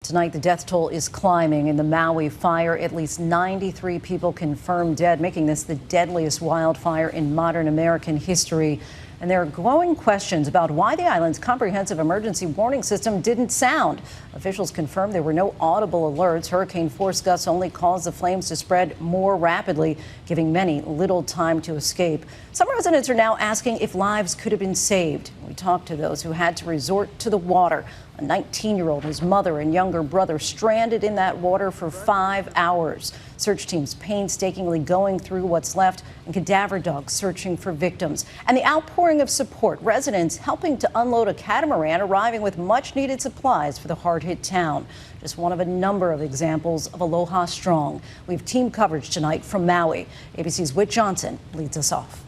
Tonight, the death toll is climbing in the Maui fire. At least 93 people confirmed dead, making this the deadliest wildfire in modern American history. And there are growing questions about why the island's comprehensive emergency warning system didn't sound. Officials confirmed there were no audible alerts. Hurricane force gusts only caused the flames to spread more rapidly, giving many little time to escape. Some residents are now asking if lives could have been saved. We talked to those who had to resort to the water. A 19-year-old, his mother and younger brother stranded in that water for 5 hours. Search teams painstakingly going through what's left and cadaver dogs searching for victims. And the outpouring of support, residents helping to unload a catamaran arriving with much needed supplies for the hard-hit town. Just one of a number of examples of Aloha Strong. We have team coverage tonight from Maui. ABC's Whit Johnson leads us off.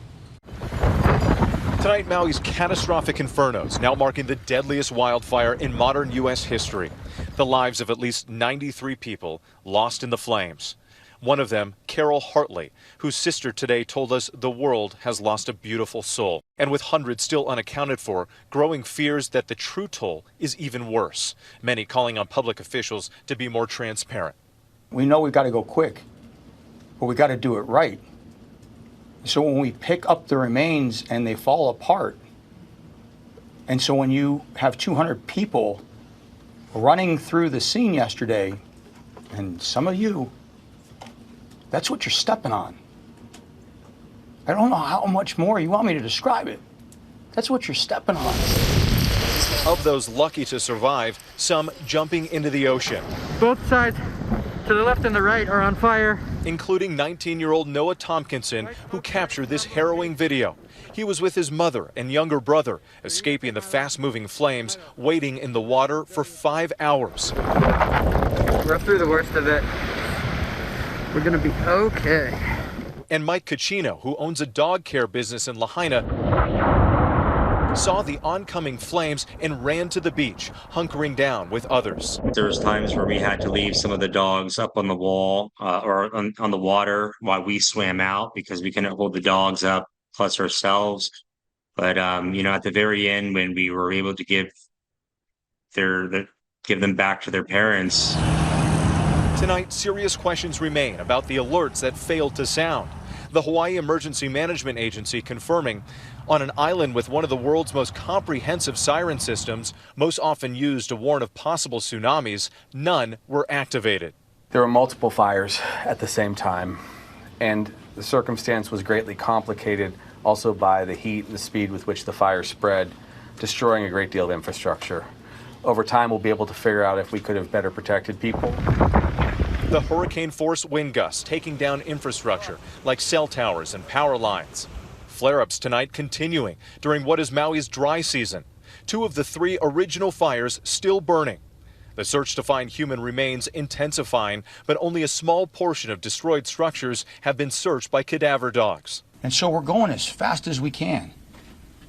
Tonight, Maui's catastrophic infernos now marking the deadliest wildfire in modern U.S. history. The lives of at least 93 people lost in the flames. One of them, Carol Hartley, whose sister today told us the world has lost a beautiful soul. And with hundreds still unaccounted for, growing fears that the true toll is even worse. Many calling on public officials to be more transparent. We know we've got to go quick, but we got to do it right. So when we pick up the remains and they fall apart, and so when you have 200 people running through the scene yesterday, and some of you, that's what you're stepping on. I don't know how much more you want me to describe it. That's what you're stepping on. Of those lucky to survive, some jumping into the ocean. Both sides, to the left and the right, are on fire. Including 19-year-old Noah Tompkinson, who captured this harrowing video. He was with his mother and younger brother, escaping the fast-moving flames, waiting in the water for 5 hours. We're through the worst of it. We're gonna be okay. And Mike Caccino, who owns a dog care business in Lahaina, saw the oncoming flames and ran to the beach, hunkering down with others. There was times where we had to leave some of the dogs up on the wall or on the water while we swam out because we couldn't hold the dogs up, plus ourselves. But at the very end, when we were able to give them back to their parents. Tonight, serious questions remain about the alerts that failed to sound. The Hawaii Emergency Management Agency confirming on an island with one of the world's most comprehensive siren systems, most often used to warn of possible tsunamis, none were activated. There were multiple fires at the same time, and the circumstance was greatly complicated also by the heat and the speed with which the fire spread, destroying a great deal of infrastructure. Over time, we'll be able to figure out if we could have better protected people. The hurricane-force wind gusts taking down infrastructure like cell towers and power lines. Flare-ups tonight continuing during what is Maui's dry season. 2 of the 3 original fires still burning. The search to find human remains intensifying, but only a small portion of destroyed structures have been searched by cadaver dogs. And so we're going as fast as we can.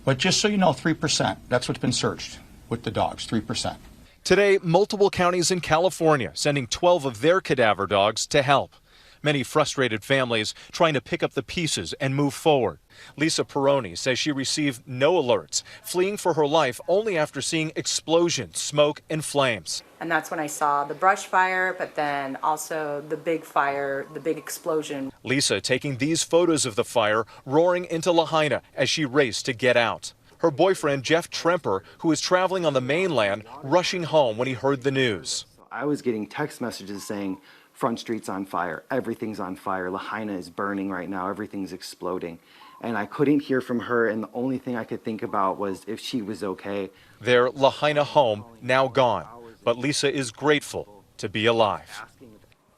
But just so you know, 3%, that's what's been searched with the dogs, 3%. Today, multiple counties in California sending 12 of their cadaver dogs to help. Many frustrated families trying to pick up the pieces and move forward. Lisa Peroni says she received no alerts, fleeing for her life only after seeing explosions, smoke, and flames. And that's when I saw the brush fire, but then also the big fire, the big explosion. Lisa taking these photos of the fire roaring into Lahaina as she raced to get out. Her boyfriend, Jeff Tremper, who was traveling on the mainland, rushing home when he heard the news. I was getting text messages saying, Front Street's on fire, everything's on fire, Lahaina is burning right now, everything's exploding. And I couldn't hear from her, and the only thing I could think about was if she was okay. Their Lahaina home now gone, but Lisa is grateful to be alive.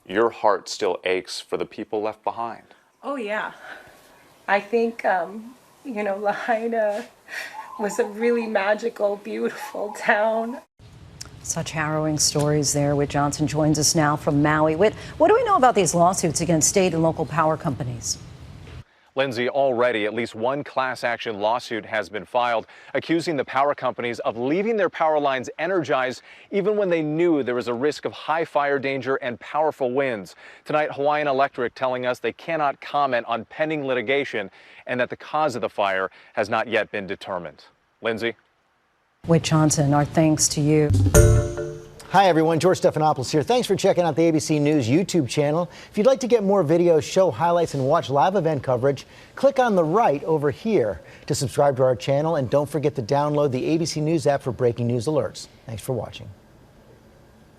Your heart still aches for the people left behind. Oh yeah. I think, Lahaina was a really magical, beautiful town. Such harrowing stories there. Whit Johnson joins us now from Maui. Whit, what do we know about these lawsuits against state and local power companies? Lindsay, already at least one class action lawsuit has been filed accusing the power companies of leaving their power lines energized even when they knew there was a risk of high fire danger and powerful winds. Tonight, Hawaiian Electric telling us they cannot comment on pending litigation and that the cause of the fire has not yet been determined. Lindsay? Whit Johnson, our thanks to you. Hi, everyone. George Stephanopoulos here. Thanks for checking out the ABC News YouTube channel. If you'd like to get more videos, show highlights, and watch live event coverage, click on the right over here to subscribe to our channel. And don't forget to download the ABC News app for breaking news alerts. Thanks for watching.